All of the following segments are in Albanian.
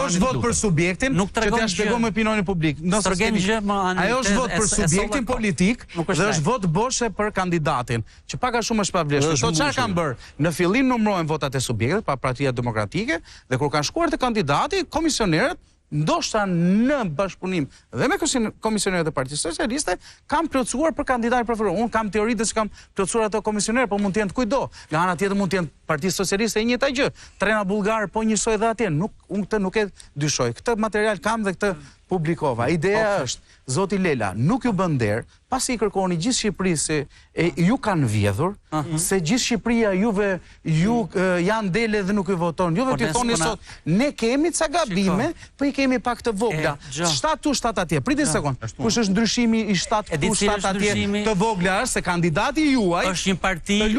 është vot për subjektin që t'ja shpjegojmë opinionin publik. Ajo është vot për subjektin politik dhe është vot boshe për kandidatin, që pak a shumë është pavlefshme. To çfarë kanë bërë? Në fillim numërohen votat e subjektit, pa Partia Demokratike, dhe kur kanë shkuar te kandidati, komisionerët ndoshta në bashkëpunim dhe me komisionerët e Partisë Socialiste kam plotësuar për kandidatin preferuar. Unë kam teoritë se kam plotësuar ato komisionerë, por mund të jenë kujdo. Nga ana tjetër mund të jenë Partisë Socialiste e njëjta gjë. Trena bullgar po njësoj dhe atje. Unë këtë nuk e dyshoj. Këtë material kam dhe këtë publikova. Ideja është, zoti Lela, nuk ju bën der, pasi i kërkoni gjithë Shqipërisë ju kanë vjedhur, se gjithë Shqipëria ju janë dele dhe nuk ju voton. Juve t'i thoni sot, ne kemi ca gabime, po i kemi pak të vogla. 7 tu 7 atje. Priti sekond. Kush është ndryshimi i 7 tu 7 atje të vogla është se kandidati juaj është një parti që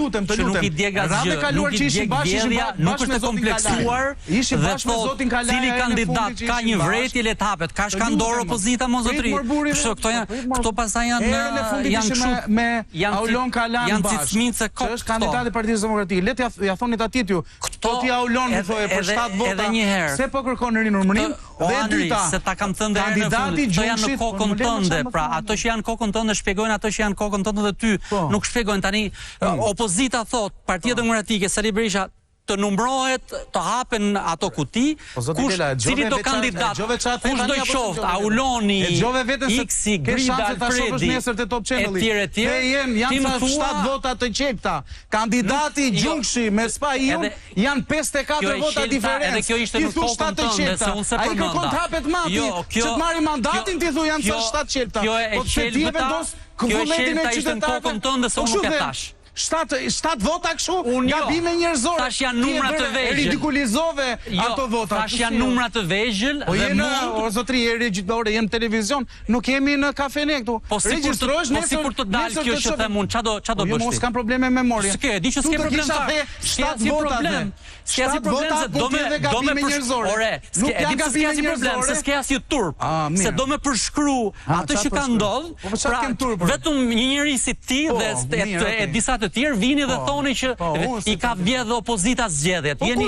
nuk i djeg asgjë, nuk i djeg bjedhja, nuk është e kompleksuar dhe thot cili kandidat ka një vretje le të hapet. Ka shkandor opozita mo zotri. Këto pastaj janë Aulon Kalan bashkë, që është kandidati i Partisë Demokratike. Le t'ja thoni atij ju. Këto ti Aulon më thoje për 7 vota. Se po kërkon rinumërim dhe e dyta. Se ta kam thënë kandidati Gjumshit janë në kokën tënde, pra ato që janë kokën tënde shpjegojnë ato që janë kokën tënde dhe ty nuk shpjegojnë. Tani opozita thot, Partia Demokratike, Sali Berisha të numërohet, të hapen ato kuti, cili do kandidat, kush do i qoftë, Auloni, Iksi, Grida, Alfredi, e tjere, janë 7 vota të qekta. Kandidati Gjumshi me SPA-in janë 54 vota diferencë. Ti thu 7 të qekta. A i kërkon të hapet mati, që të marri mandatin, ti thu janë 7 qekta. Kjo e shelbëta ishte në kokën tënde se unë nuk e tash. 7 vota kështu, gabime njerëzore. Tash janë numra të vegjël. Ridikulizove ato vota. Tash janë numra të vegjël dhe mund. O zotri, regjistore, jem televizion, nuk jemi në kafene këtu. Po sipër të dalë kjo që them unë, çado bësh ti? Mos kam probleme me memorje. S'ke, di që s'ke problem fare. S'ke asnjë problem. S'ke asnjë problem se do me ore, s'ke asnjë problem se s'ke asnjë turp. Se do me përshkru atë që ka ndodhur. Pra vetëm një njerëz si ti dhe e disa të tjerë vini dhe thoni që i ka vjedhë opozita zgjedhjet. Jeni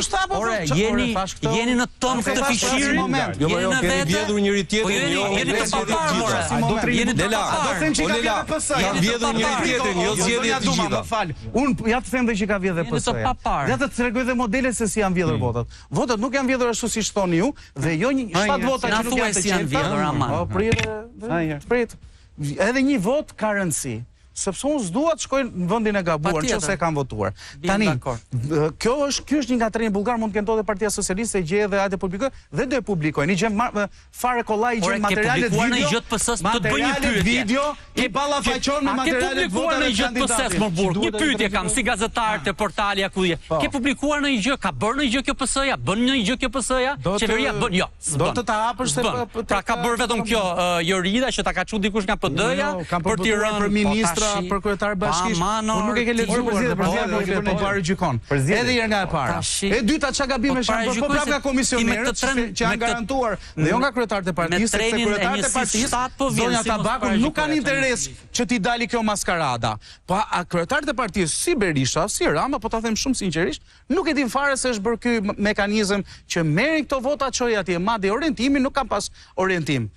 në tonë këtë fishiri, jeni në vete, jeni të papar, more. Jeni të papar. Janë vjedhur njëri tjetrin, jo zgjedhjet të gjitha. Unë ja të them dhe që ka vjedhë PS-ja. Ja të tregoj dhe modelet se si janë vjedhur votat. Votat nuk janë vjedhur ashtu siç thoni ju dhe jo 7 vota që nuk janë të qetë. Prit. Edhe një vot ka rëndësi. Sepse unë s'dua të shkoj në vendin e gabuar nëse kanë votuar. Tani, kjo është një nga treni bullgar, mund të kenë edhe Partia Socialiste gjë dhe atë publikoj dhe do e publikojnë. Një fare kollaj gjë materialet video, i ballafaqon me materialet votave të kandidatit. Një pyetje kam si gazetar të portali akuje. Ke publikuar ndonjë gjë, ka bërë ndonjë gjë kjo PS-ja, bën ndonjë gjë kjo PS-ja? Qeveria bën, jo. Do të ta hapësh se pra ka bërë vetëm kjo Jorida që ta ka çu dikush nga PD-ja për t'i rënë për ministra, për kryetar bashkisht, por nuk e ke lexuar po parë gjykon. Edhe herë nga e para. E dyta çka gabime janë po prapë nga komisionerët që janë garantuar dhe jo nga kryetarët e partisë, sepse kryetarët e partisë zonja Tabaku nuk kanë interes që t'i dali kjo maskarada. Po kryetarët e partisë si Berisha, si Rama, po ta them shumë sinqerisht, nuk e din fare se është bërë ky mekanizëm që merrin këto vota çoj atje, madje orientimi nuk kanë pas orientim.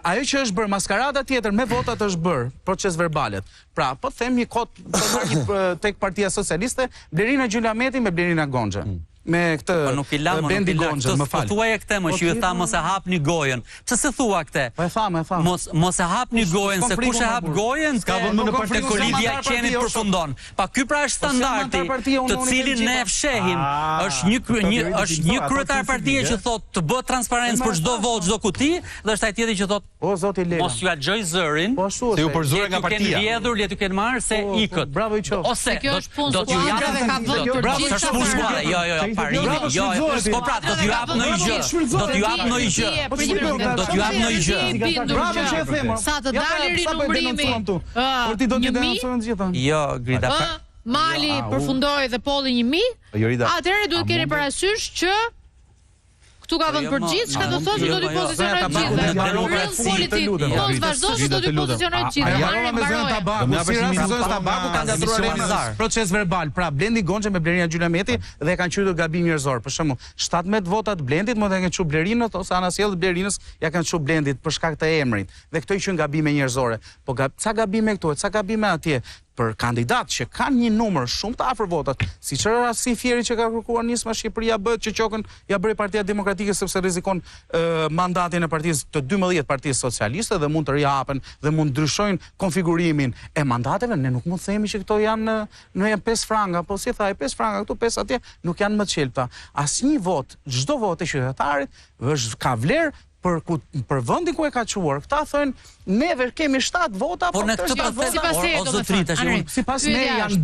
Ajo që është bërë maskarada tjetër me votat është bërë proces verbalet. Pra, po them një kod tek Partia Socialiste, Blerina Gjylameti me Blerina Gonxha. Me këtë Bendi Gonxha, më fal. Thuaj këtë më që ju tha mos e hapni gojën. Pse se thua këtë? Po e tham. Mos e hapni gojën se kush e hap gojën, ka vënë në parti kolidia e qenit përfundon. Pa ky pra është standardi, të cilin ne fshehim. Është një kryetar partie që thotë të bëhet transparencë për çdo votë, çdo kuti, dhe është ai tjetri që thotë o zoti Lela. Mos ju agjoj zërin. Se ju përzore nga partia. Keni vjedhur, le të kenë marrë se ikët. Bravo i qoftë. Ose do t'ju japë parimi, po pra, do t'ju jap në gjë. Do t'ju jap në gjë. Do t'ju jap në gjë. Bravo që e them. Sa të dalë rinumërimi. Por ti do t'i denoncojnë të gjitha. Jo, Grida. Mali përfundoi dhe polli 1000. Atëherë duhet keni parasysh që këtu ka vënë për gjithë, çka do thotë që do t'i pozicionojë të gjithë. Real politik, mos vazhdo që do t'i pozicionojë të gjithë. Ja, me zonë Tabaku, si rast zonë Tabaku kanë datruar proces verbal. Pra Blendi Gonçe me Blerina Gjylameti dhe kanë qytur gabim njerëzor. Për shembull, 17 vota të Blendit mund të kenë çu Blerinës ose anasjell të Blerinës ja kanë çu Blendit për shkak të emrit. Dhe këto i quhen gabime njerëzore. Po ca gabime këtu, ca gabime atje. Për kandidat që kanë një numër shumë të afër votat, siç është rasti Fieri që ka kërkuar nisma Shqipëria bëhet që qokën ja bëri Partia Demokratike sepse rrezikon mandatin e partisë të 12 Partisë Socialiste dhe mund të rihapen dhe mund ndryshojnë konfigurimin e mandateve. Ne nuk mund të themi që këto janë 5 franga, po si tha, 5 franga këtu, 5 atje, nuk janë më të çelta. Asnjë vot, çdo vot e qytetarit ka vlerë për vendin ku e ka quar. Këta thonë neve kemi 7 vota, por në këtë procedurë sipas ne janë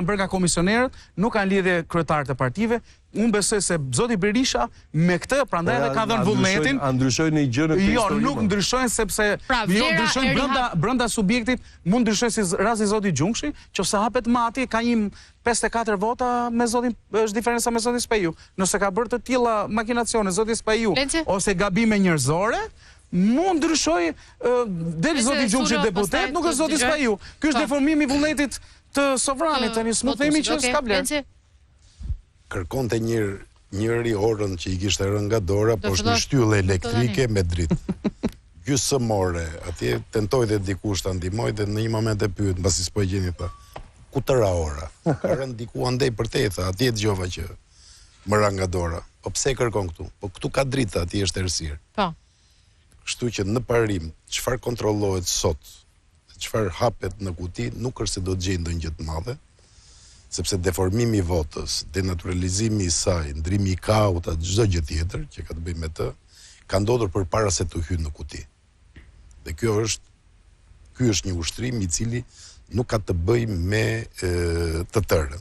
bërë nga komisionerët, nuk kanë lidhje kryetarët e partive. Unë besoj se zoti Berisha me këtë prandaj edhe ka dhënë vullnetin. A ndryshojnë një gjë në këtë histori? Jo, nuk ndryshojnë sepse ndryshojnë brenda subjektit, mund ndryshojnë si rasti zoti Gjungshi, qofse hapet mati ka një 54 vota me zotin, është diferenca me zotin Speju. Nëse ka bërë të tilla makinacione zoti Speju ose gabime njerëzore, mund ndryshoj del zoti Gjungshi deputet, nuk është zoti Speju. Ky është deformimi i vullnetit të sovranit, tani s'mund themi që s'ka vlerë. Kërkonte njëri orën që i kishte rënë nga dora, po është një shtyllë elektrike me dritë. Gjysmore, atje tentoj dhe dikush ta ndihmoj dhe në një moment e pyet, mbasi s'po e gjeni tha. Ku tëra ora? Ka rënë diku andej për te, tha, atje dëgjova që më ra nga dora. Po pse kërkon këtu? Po këtu ka dritë, atje është errësirë. Po. Kështu që në parim, çfarë kontrollohet sot, çfarë hapet në kuti, nuk është se do të gjejë ndonjë gjë të madhe. Sepse deformimi i votës, denaturalizimi i saj, ndrimi i kaut, çdo gjë tjetër që ka të bëjë me të, ka ndodhur përpara se të hyjë në kuti. Dhe ky është një ushtrim i cili nuk ka të bëjë me të tërën.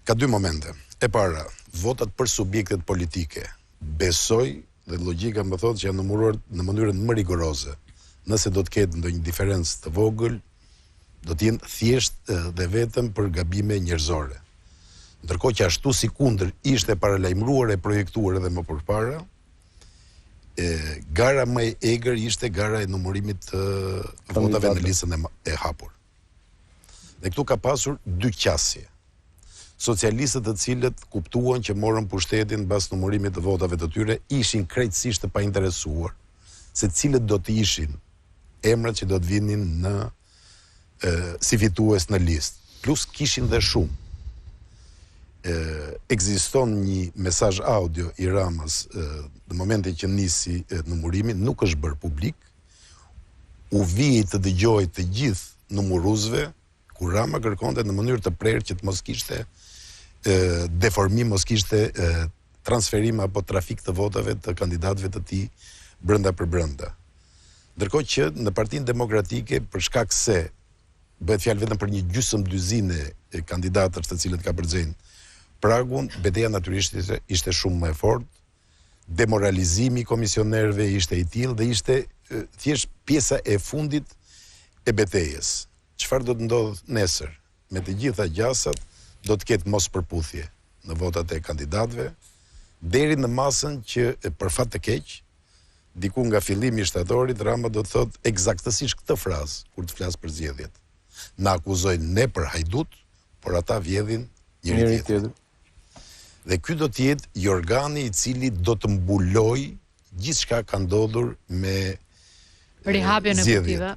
Ka dy momente. E para, votat për subjektet politike. Besoj dhe logjika më thotë që janë numëruar në mënyrën më rigoroze. Nëse do të ketë ndonjë diferencë të vogël, do t'jenë thjesht dhe vetëm për gabime njerëzore. Ndërkohë që ashtu si kundër ishte paralajmëruar e projektuar edhe më përpara, gara më e egër ishte gara e numërimit të votave në listën e hapur. Dhe këtu ka pasur dy qasje. Socialistët të cilët kuptuan që morën pushtetin mbas numërimit të votave të tyre, ishin krejtësisht të painteresuar se cilët do të ishin emrat që do të vinin në si fitues në listë. Plus kishin dhe shumë. Ekziston një mesazh audio i Ramës në momentin që nisi numërimi, nuk është bërë publik. U vijej të dëgjoj të gjithë numëruesve ku Rama kërkonte në mënyrë të prerë që të mos kishte deformim, mos kishte transferim apo trafik të votave të kandidatëve të tij brenda për brenda. Ndërkohë që në Partinë Demokratike, për shkak se bëhet fjalë vetëm për një gjysmë dyzinë kandidatësh të cilët ka përxejnë pragun, betejë natyrisht ishte shumë më e fortë, demoralizimi i komisionerëve ishte i tillë dhe ishte thjesht pjesa e fundit e betejës. Çfarë do të ndodh nesër? Me të gjitha gjasat do të ketë mos përputhje në votat e kandidatëve, deri në masën që për fat të keq, diku nga fillimi i shtatorit, Rama do të thotë eksaktësisht këtë frazë kur të flas për zgjedhjet. Na akuzojnë ne për hajdut, por ata vjedhin njëri tjetrin. Dhe ky do të jetë organi i cili do të mbulojë gjithçka ka ndodhur me rihapjen e kutive.